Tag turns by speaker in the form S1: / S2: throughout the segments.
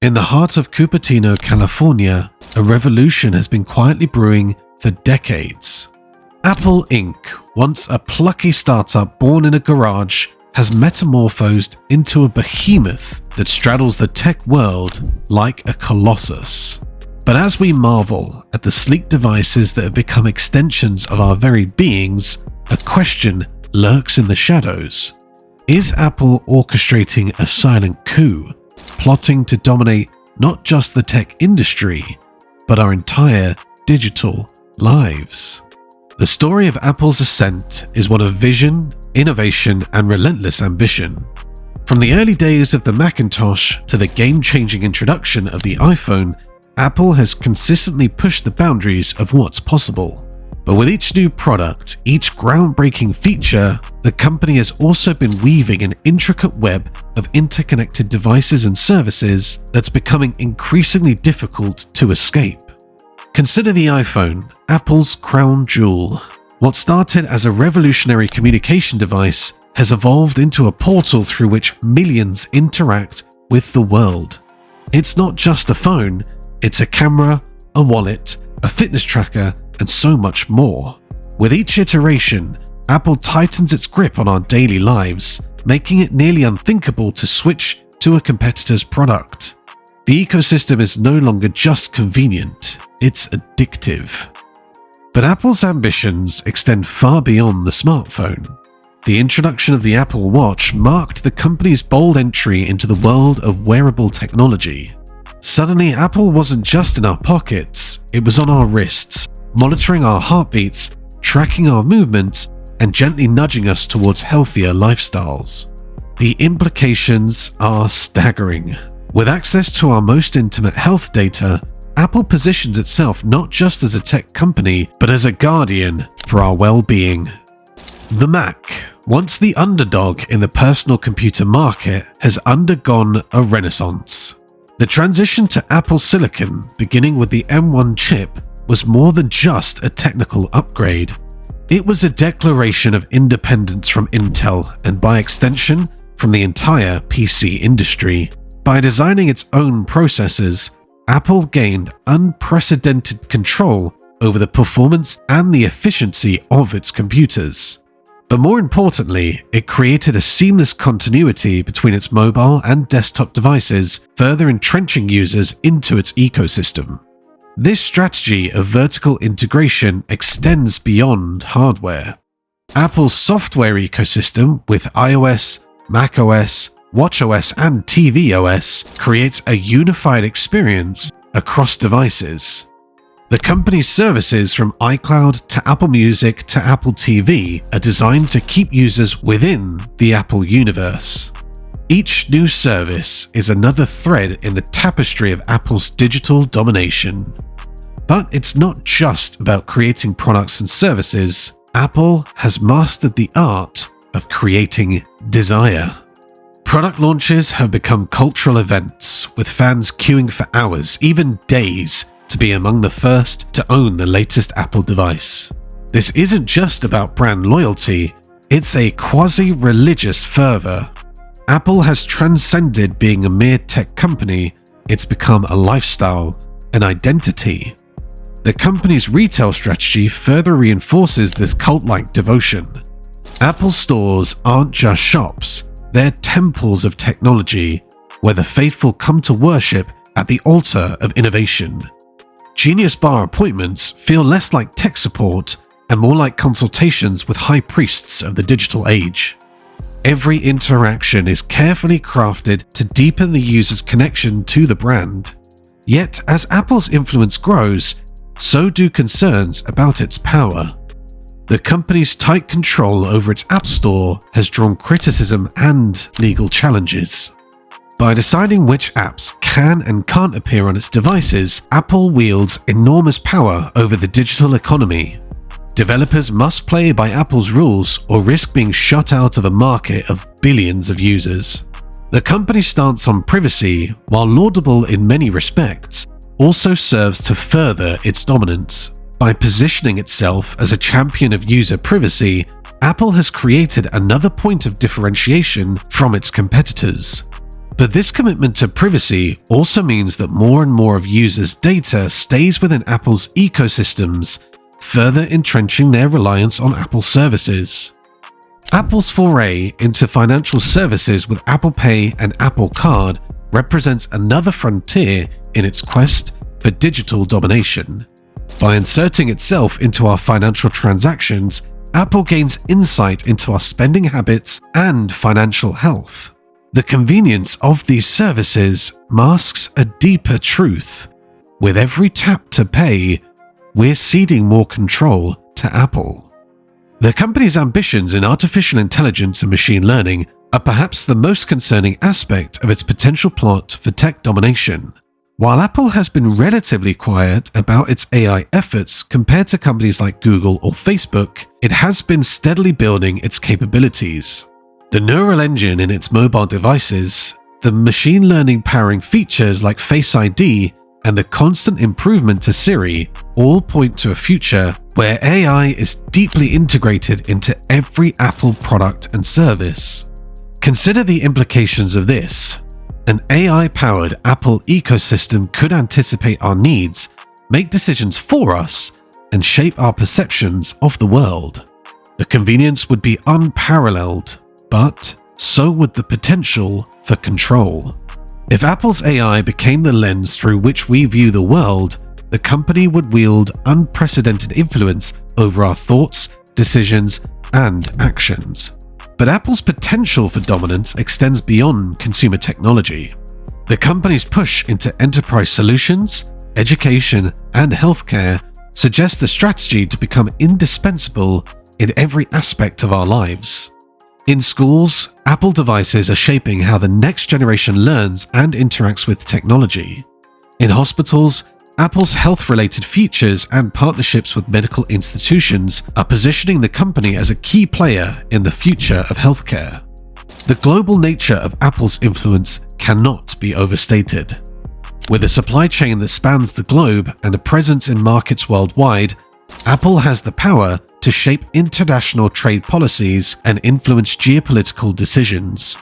S1: In the heart of Cupertino, California, a revolution has been quietly brewing for decades. Apple Inc., once a plucky startup born in a garage, has metamorphosed into a behemoth that straddles the tech world like a colossus. But as we marvel at the sleek devices that have become extensions of our very beings, a question lurks in the shadows. Is Apple orchestrating a silent coup, plotting to dominate not just the tech industry, but our entire digital lives? The story of Apple's ascent is one of vision, innovation, and relentless ambition. From the early days of the Macintosh to the game-changing introduction of the iPhone, Apple has consistently pushed the boundaries of what's possible. But with each new product, each groundbreaking feature, the company has also been weaving an intricate web of interconnected devices and services that's becoming increasingly difficult to escape. Consider the iPhone, Apple's crown jewel. What started as a revolutionary communication device has evolved into a portal through which millions interact with the world. It's not just a phone, it's a camera, a wallet, a fitness tracker, and so much more. With each iteration, Apple tightens its grip on our daily lives, making it nearly unthinkable to switch to a competitor's product. The ecosystem is no longer just convenient, it's addictive. But Apple's ambitions extend far beyond the smartphone. The introduction of the Apple Watch marked the company's bold entry into the world of wearable technology. Suddenly, Apple wasn't just in our pockets, it was on our wrists, monitoring our heartbeats, tracking our movements, and gently nudging us towards healthier lifestyles. The implications are staggering. With access to our most intimate health data, Apple positions itself not just as a tech company, but as a guardian for our well-being. The Mac, once the underdog in the personal computer market, has undergone a renaissance. The transition to Apple Silicon, beginning with the M1 chip, was more than just a technical upgrade. It was a declaration of independence from Intel and, by extension, from the entire PC industry. By designing its own processors, Apple gained unprecedented control over the performance and the efficiency of its computers. But more importantly, it created a seamless continuity between its mobile and desktop devices, further entrenching users into its ecosystem. This strategy of vertical integration extends beyond hardware. Apple's software ecosystem with iOS, macOS, watchOS, and tvOS creates a unified experience across devices. The company's services from iCloud to Apple Music to Apple TV are designed to keep users within the Apple universe. Each new service is another thread in the tapestry of Apple's digital domination. But it's not just about creating products and services. Apple has mastered the art of creating desire. Product launches have become cultural events, with fans queuing for hours, even days, to be among the first to own the latest Apple device. This isn't just about brand loyalty, it's a quasi-religious fervor. Apple has transcended being a mere tech company, it's become a lifestyle, an identity. The company's retail strategy further reinforces this cult-like devotion. Apple stores aren't just shops, they're temples of technology, where the faithful come to worship at the altar of innovation. Genius Bar appointments feel less like tech support and more like consultations with high priests of the digital age. Every interaction is carefully crafted to deepen the user's connection to the brand. Yet, as Apple's influence grows, so do concerns about its power. The company's tight control over its App Store has drawn criticism and legal challenges. By deciding which apps can and can't appear on its devices, Apple wields enormous power over the digital economy. Developers must play by Apple's rules or risk being shut out of a market of billions of users. The company's stance on privacy, while laudable in many respects, also serves to further its dominance. By positioning itself as a champion of user privacy, Apple has created another point of differentiation from its competitors. But this commitment to privacy also means that more and more of users' data stays within Apple's ecosystems, further entrenching their reliance on Apple services. Apple's foray into financial services with Apple Pay and Apple Card represents another frontier in its quest for digital domination. By inserting itself into our financial transactions, Apple gains insight into our spending habits and financial health. The convenience of these services masks a deeper truth. With every tap to pay, we're ceding more control to Apple. The company's ambitions in artificial intelligence and machine learning are perhaps the most concerning aspect of its potential plot for tech domination. While Apple has been relatively quiet about its AI efforts compared to companies like Google or Facebook, it has been steadily building its capabilities. The neural engine in its mobile devices, the machine learning powering features like Face ID, and the constant improvement to Siri all point to a future where AI is deeply integrated into every Apple product and service. Consider the implications of this. An AI-powered Apple ecosystem could anticipate our needs, make decisions for us, and shape our perceptions of the world. The convenience would be unparalleled, but so would the potential for control. If Apple's AI became the lens through which we view the world, the company would wield unprecedented influence over our thoughts, decisions, and actions. But Apple's potential for dominance extends beyond consumer technology. The company's push into enterprise solutions, education, and healthcare suggests a strategy to become indispensable in every aspect of our lives. In schools, Apple devices are shaping how the next generation learns and interacts with technology. In hospitals, Apple's health-related features and partnerships with medical institutions are positioning the company as a key player in the future of healthcare. The global nature of Apple's influence cannot be overstated. With a supply chain that spans the globe and a presence in markets worldwide, Apple has the power to shape international trade policies and influence geopolitical decisions.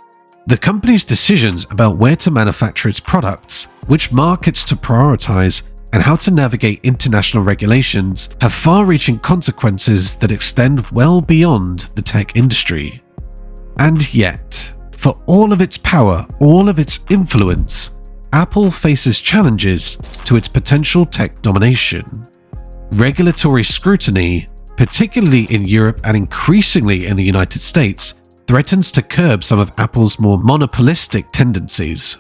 S1: The company's decisions about where to manufacture its products, which markets to prioritize, and how to navigate international regulations have far-reaching consequences that extend well beyond the tech industry. And yet, for all of its power, all of its influence, Apple faces challenges to its potential tech domination. Regulatory scrutiny, particularly in Europe and increasingly in the United States, threatens to curb some of Apple's more monopolistic tendencies.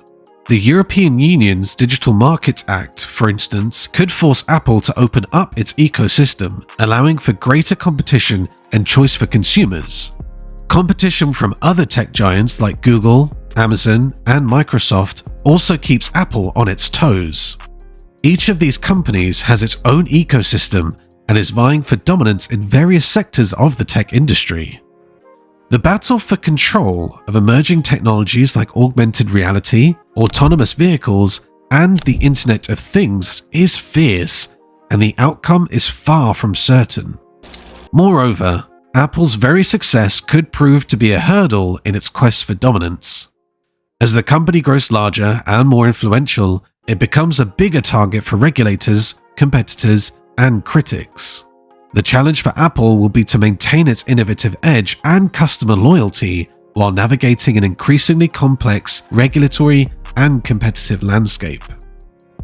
S1: The European Union's Digital Markets Act, for instance, could force Apple to open up its ecosystem, allowing for greater competition and choice for consumers. Competition from other tech giants like Google, Amazon, and Microsoft also keeps Apple on its toes. Each of these companies has its own ecosystem and is vying for dominance in various sectors of the tech industry. The battle for control of emerging technologies like augmented reality, autonomous vehicles, and the Internet of Things is fierce, and the outcome is far from certain. Moreover, Apple's very success could prove to be a hurdle in its quest for dominance. As the company grows larger and more influential, it becomes a bigger target for regulators, competitors, and critics. The challenge for Apple will be to maintain its innovative edge and customer loyalty while navigating an increasingly complex regulatory and competitive landscape.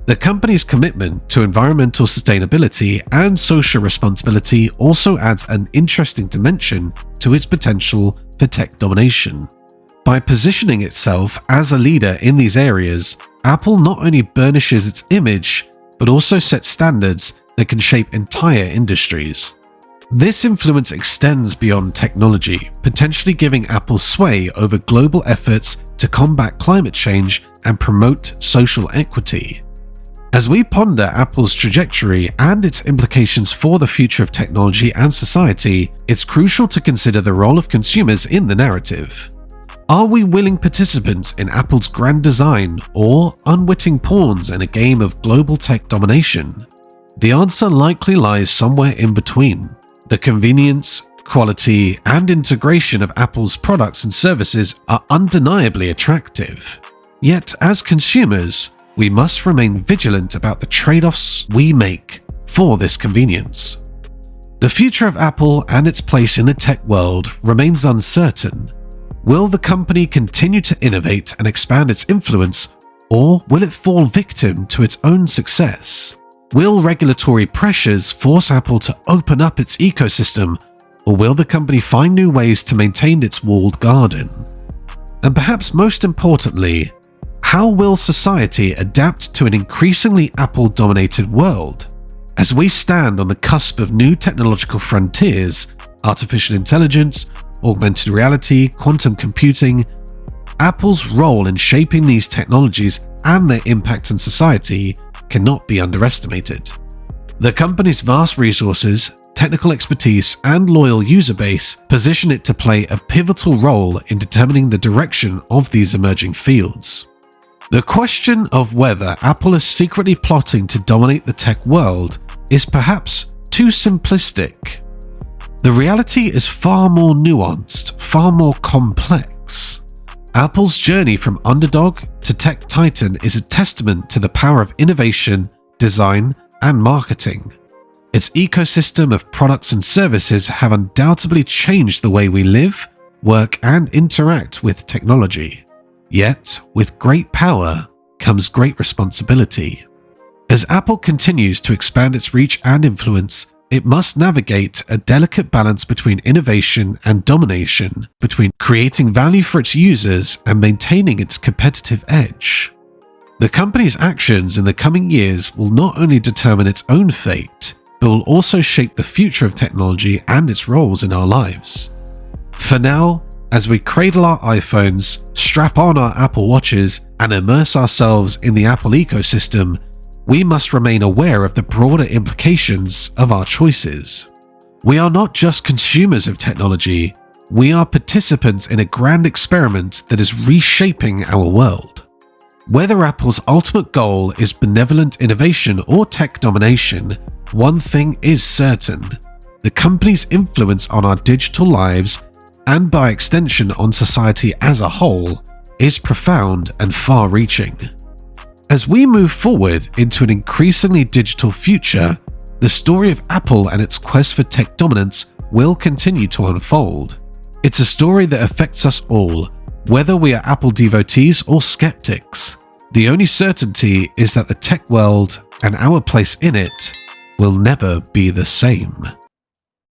S1: The company's commitment to environmental sustainability and social responsibility also adds an interesting dimension to its potential for tech domination. By positioning itself as a leader in these areas, Apple not only burnishes its image, but also sets standards that can shape entire industries. This influence extends beyond technology, potentially giving Apple sway over global efforts to combat climate change and promote social equity. As we ponder Apple's trajectory and its implications for the future of technology and society, it's crucial to consider the role of consumers in the narrative. Are we willing participants in Apple's grand design or unwitting pawns in a game of global tech domination? The answer likely lies somewhere in between. The convenience, quality, and integration of Apple's products and services are undeniably attractive. Yet, as consumers, we must remain vigilant about the trade-offs we make for this convenience. The future of Apple and its place in the tech world remains uncertain. Will the company continue to innovate and expand its influence, or will it fall victim to its own success? Will regulatory pressures force Apple to open up its ecosystem, or will the company find new ways to maintain its walled garden? And perhaps most importantly, how will society adapt to an increasingly Apple-dominated world? As we stand on the cusp of new technological frontiers, artificial intelligence, augmented reality, quantum computing, Apple's role in shaping these technologies and their impact on society cannot be underestimated. The company's vast resources, technical expertise, and loyal user base position it to play a pivotal role in determining the direction of these emerging fields. The question of whether Apple is secretly plotting to dominate the tech world is perhaps too simplistic. The reality is far more nuanced, far more complex. Apple's journey from underdog to tech titan is a testament to the power of innovation, design, and marketing. Its ecosystem of products and services have undoubtedly changed the way we live, work, and interact with technology. Yet, with great power comes great responsibility. As Apple continues to expand its reach and influence, it must navigate a delicate balance between innovation and domination, between creating value for its users and maintaining its competitive edge. The company's actions in the coming years will not only determine its own fate, but will also shape the future of technology and its roles in our lives. For now, as we cradle our iPhones, strap on our Apple Watches, and immerse ourselves in the Apple ecosystem, we must remain aware of the broader implications of our choices. We are not just consumers of technology, we are participants in a grand experiment that is reshaping our world. Whether Apple's ultimate goal is benevolent innovation or tech domination, one thing is certain: the company's influence on our digital lives, and by extension on society as a whole, is profound and far-reaching. As we move forward into an increasingly digital future, the story of Apple and its quest for tech dominance will continue to unfold. It's a story that affects us all, whether we are Apple devotees or skeptics. The only certainty is that the tech world and our place in it will never be the same.